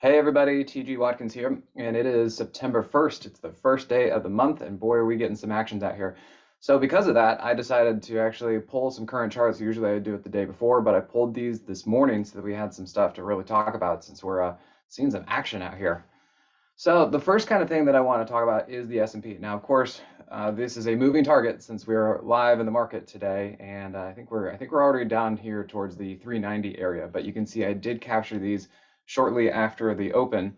Hey everybody, TG Watkins here, and it is September 1st. It's the first day of the month, and boy, are we getting some actions out here. So because of that, I decided to actually pull some current charts. Usually I do it the day before, but I pulled these this morning so that we had some stuff to really talk about since we're seeing some action out here. So the first kind of thing that I want to talk about is the S&P. Now, of course, this is a moving target since we're live in the market today, and I think we're already down here towards the 390 area. But you can see I did capture these shortly after the open.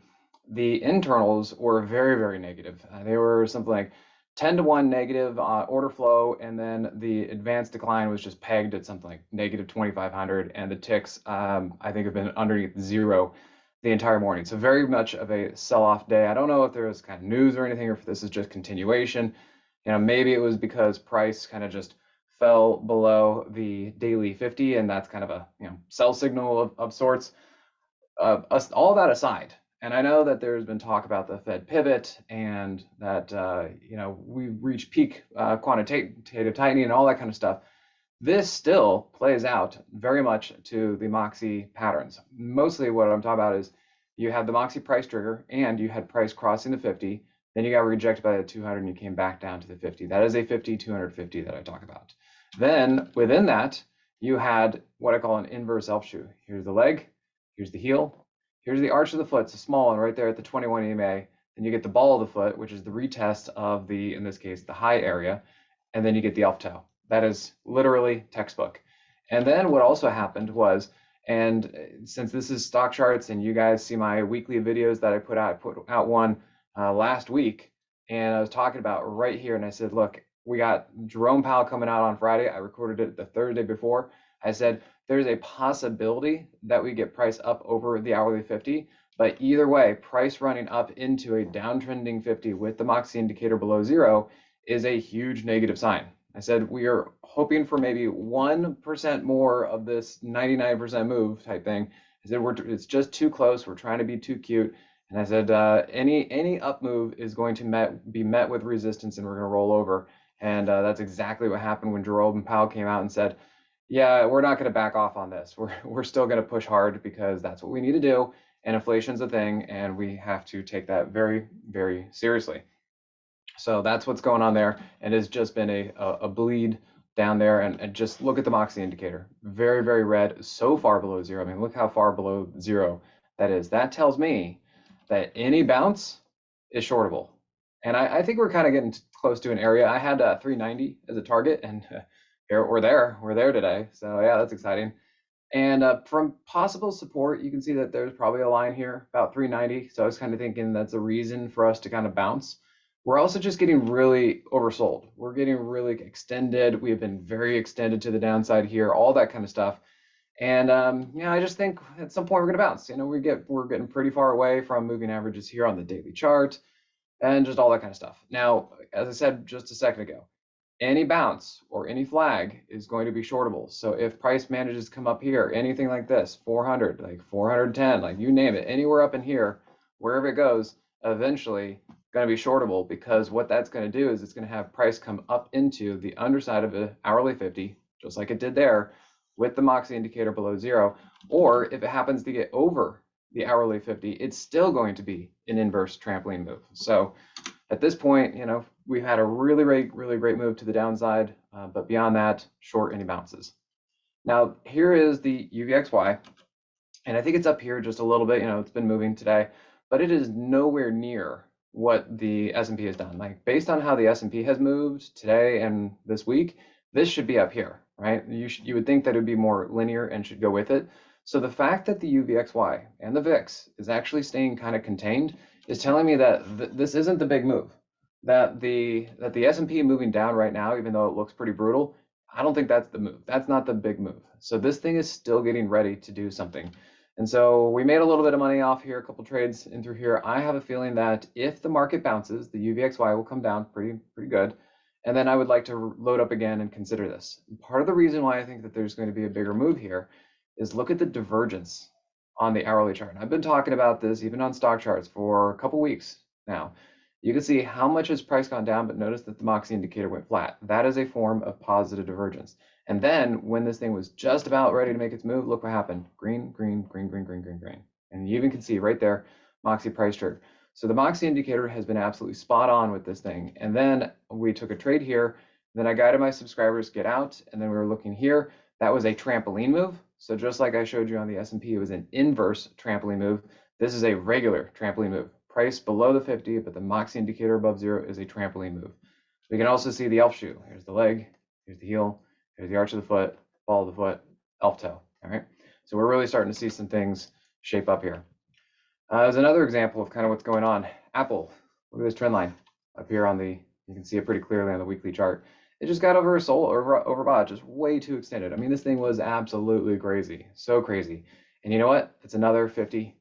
The internals were very, very negative. They were something like 10 to 1 negative order flow, and then the advanced decline was just pegged at something like negative 2,500, and the ticks I think have been underneath zero the entire morning. So very much of a sell-off day. I don't know if there was kind of news or anything, or if this is just continuation. Maybe it was because price kind of just fell below the daily 50, and that's kind of a sell signal of sorts. All that aside, and I know that there's been talk about the Fed pivot and that we reached peak quantitative tightening and all that kind of stuff. This still plays out very much to the Moxie patterns. Mostly what I'm talking about is you had the Moxie price trigger and you had price crossing the 50, then you got rejected by the 200 and you came back down to the 50. That is a 50, 250 that I talk about. Then within that, you had what I call an inverse elf shoe. Here's the leg, here's the heel, here's the arch of the foot, it's a small one right there at the 21 EMA. Then you get the ball of the foot, which is the retest of the, in this case, the high area, and then you get the elf toe. That is literally textbook. And then what also happened was, and since this is StockCharts and you guys see my weekly videos that I put out one last week, and I was talking about right here, and I said, look, we got Jerome Powell coming out on Friday. I recorded it the Thursday before. I said, there's a possibility that we get price up over the hourly 50, but either way, price running up into a downtrending 50 with the Moxie indicator below zero is a huge negative sign. I said, we are hoping for maybe 1% more of this 99% move type thing. I said, it's just too close. We're trying to be too cute. And I said, any up move is going to be met with resistance and we're going to roll over. And that's exactly what happened when Jerome Powell came out and said, yeah, we're not going to back off on this. We're still going to push hard because that's what we need to do. And inflation's a thing, and we have to take that very, very seriously. So that's what's going on there, and it's just been a bleed down there. And just look at the Moxie indicator, very, very red, so far below zero. I mean, look how far below zero that is. That tells me that any bounce is shortable. And I think we're kind of getting close to an area. I had 390 as a target, and we're there today. So yeah, that's exciting. And from possible support, you can see that there's probably a line here about 390. So I was kind of thinking that's a reason for us to kind of bounce. We're also just getting really oversold. We're getting really extended. We have been very extended to the downside here, all that kind of stuff. And I just think at some point we're going to bounce. We're getting pretty far away from moving averages here on the daily chart and just all that kind of stuff. Now, as I said just a second ago, any bounce or any flag is going to be shortable. So if price manages to come up here, anything like this, 400, like 410, like you name it, anywhere up in here, wherever it goes, eventually going to be shortable, because what that's going to do is it's going to have price come up into the underside of the hourly 50, just like it did there with the Moxie indicator below zero. Or if it happens to get over the hourly 50, it's still going to be an inverse trampoline move. So at this point, we've had a really, really, really great move to the downside, but beyond that, short any bounces. Now, here is the UVXY, and I think it's up here just a little bit. It's been moving today, but it is nowhere near what the S&P has done. Like, based on how the S&P has moved today and this week, this should be up here, right? You would think that it would be more linear and should go with it. So the fact that the UVXY and the VIX is actually staying kind of contained is telling me that this isn't the big move. That the S&P moving down right now, even though it looks pretty brutal, I don't think that's the move. That's not the big move. So this thing is still getting ready to do something. And so we made a little bit of money off here, a couple trades in through here. I have a feeling that if the market bounces, the UVXY will come down pretty good. And then I would like to load up again and consider this. And part of the reason why I think that there's going to be a bigger move here is look at the divergence on the hourly chart. And I've been talking about this even on StockCharts for a couple weeks now. You can see how much has price gone down, but notice that the Moxie indicator went flat. That is a form of positive divergence. And then when this thing was just about ready to make its move, look what happened. Green, green, green, green, green, green, green. And you even can see right there, Moxie price trigger. So the Moxie indicator has been absolutely spot on with this thing. And then we took a trade here. Then I guided my subscribers get out. And then we were looking here. That was a trampoline move. So just like I showed you on the S&P, it was an inverse trampoline move. This is a regular trampoline move. Price below the 50, but the Moxie indicator above 0 is a trampoline move. We can also see the elf shoe. Here's the leg, here's the heel, here's the arch of the foot, ball of the foot, elf toe. All right. So we're really starting to see some things shape up here. There's another example of kind of what's going on. Apple, look at this trend line up here on the, you can see it pretty clearly on the weekly chart. It just got overbought, just way too extended. I mean, this thing was absolutely crazy, so crazy. And you know what? It's another 50,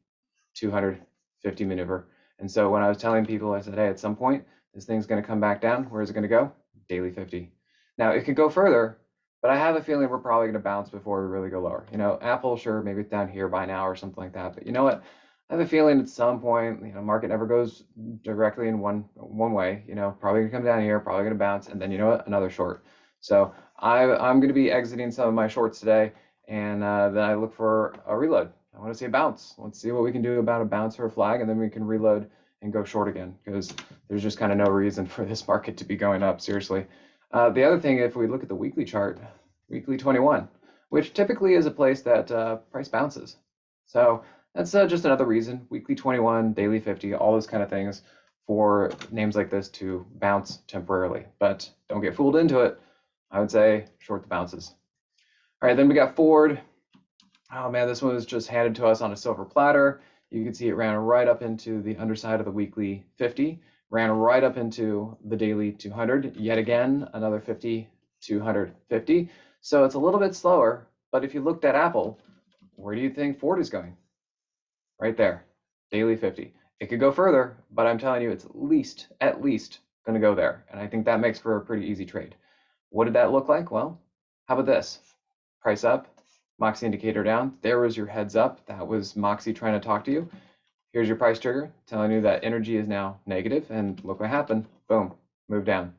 200, 50 maneuver. And so when I was telling people, I said, hey, at some point, this thing's going to come back down. Where is it going to go? Daily 50. Now, it could go further, but I have a feeling we're probably going to bounce before we really go lower. You know, Apple, sure, maybe it's down here by now or something like that. But you know what? I have a feeling at some point, you know, market never goes directly in one way. You know, probably gonna come down here, probably gonna bounce, and then you know what? Another short. So I'm gonna be exiting some of my shorts today, and then I look for a reload. I want to see a bounce. Let's see what we can do about a bounce or a flag, and then we can reload and go short again, because there's just kind of no reason for this market to be going up, seriously. The other thing, if we look at the weekly chart, weekly 21, which typically is a place that price bounces. So that's just another reason, weekly 21, daily 50, all those kind of things for names like this to bounce temporarily. But don't get fooled into it. I would say short the bounces. All right, then we got Ford. Oh man, this one was just handed to us on a silver platter. You can see it ran right up into the underside of the weekly 50, ran right up into the daily 200. Yet again, another 50, 200, 50. So it's a little bit slower, but if you looked at Apple, where do you think Ford is going? Right there, daily 50. It could go further, but I'm telling you, it's at least going to go there. And I think that makes for a pretty easy trade. What did that look like? Well, how about this? Price up, Moxie indicator down. There was your heads up. That was Moxie trying to talk to you. Here's your price trigger telling you that energy is now negative, and look what happened. Boom, move down.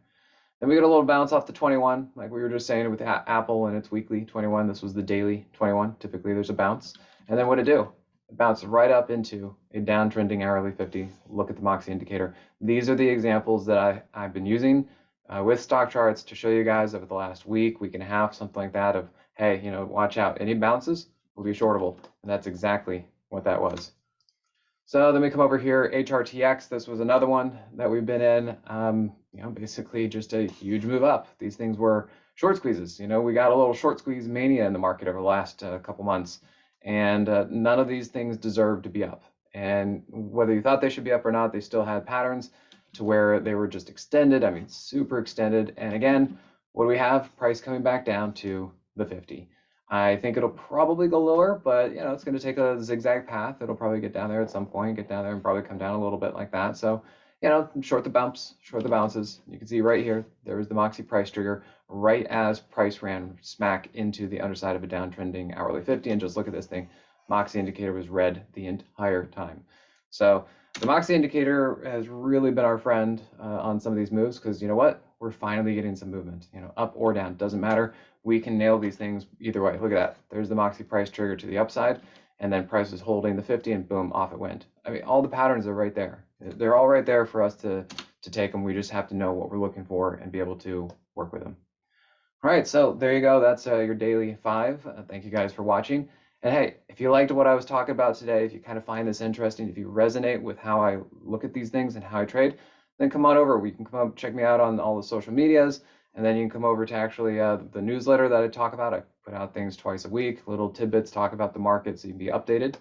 Then we get a little bounce off the 21, like we were just saying with Apple and its weekly 21. This was the daily 21. Typically, there's a bounce. And then what did it do? It bounced right up into a downtrending hourly 50. Look at the Moxie indicator. These are the examples that I've been using with stock charts to show you guys over the last week and a half, something like that, of, hey, you know, watch out. Any bounces will be shortable. And that's exactly what that was. So then we come over here, HRTX. This was another one that we've been in. You know, basically just a huge move up. These things were short squeezes. You know, we got a little short squeeze mania in the market over the last couple months. And none of these things deserve to be up. And whether you thought they should be up or not, they still had patterns to where they were just extended. I mean, super extended. And again, what do we have? Price coming back down to the 50. I think it'll probably go lower, but you know, it's going to take a zigzag path. It'll probably get down there at some point, get down there and probably come down a little bit like that. So, you know, short the bumps, short the bounces. You can see right here, there was the Moxie price trigger right as price ran smack into the underside of a downtrending hourly 50. And just look at this thing. Moxie indicator was red the entire time. So the Moxie indicator has really been our friend on some of these moves, because you know what? We're finally getting some movement, you know, up or down, doesn't matter. We can nail these things either way. Look at that. There's the Moxie price trigger to the upside, and then price is holding the 50 and boom, off it went. I mean, all the patterns are right there. They're all right there for us to take them. We just have to know what we're looking for and be able to work with them. All right, so there you go. That's your daily 5. Thank you guys for watching. And hey, if you liked what I was talking about today, if you kind of find this interesting, if you resonate with how I look at these things and how I trade, then come on over. We can come up, check me out on all the social medias, and then you can come over to actually the newsletter that I talk about. I put out things twice a week, little tidbits, talk about the market so you can be updated.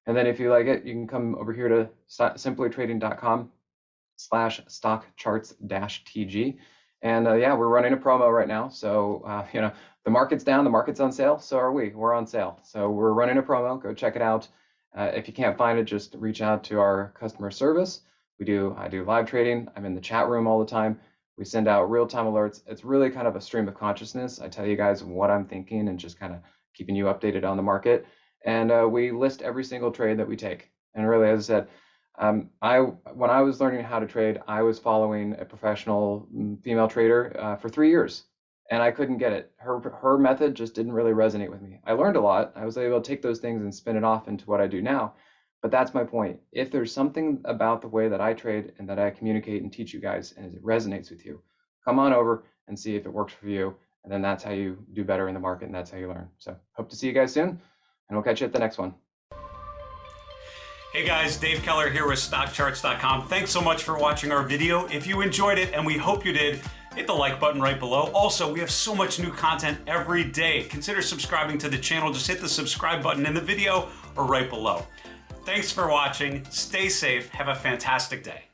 And then if you like it, you can come over here to simplytrading.com/stockcharts-tg. And yeah, we're running a promo right now. So, you know, the market's down, the market's on sale, so are we. We're on sale. So we're running a promo. Go check it out. If you can't find it, just reach out to our customer service. I do live trading. I'm in the chat room all the time. We send out real-time alerts. It's really kind of a stream of consciousness. I tell you guys what I'm thinking and just kind of keeping you updated on the market. And we list every single trade that we take. And really, as I said, when I was learning how to trade, I was following a professional female trader for 3 years, and I couldn't get it. Her method just didn't really resonate with me. I learned a lot. I was able to take those things and spin it off into what I do now, But that's my point. If there's something about the way that I trade and that I communicate and teach you guys and it resonates with you, come on over and see if it works for you. And then that's how you do better in the market, and that's how you learn. So hope to see you guys soon, and we'll catch you at the next one. Hey guys, Dave Keller here with StockCharts.com. Thanks so much for watching our video. If you enjoyed it, and we hope you did, hit the like button right below. Also, we have so much new content every day. Consider subscribing to the channel. Just hit the subscribe button in the video or right below. Thanks for watching. Stay safe. Have a fantastic day.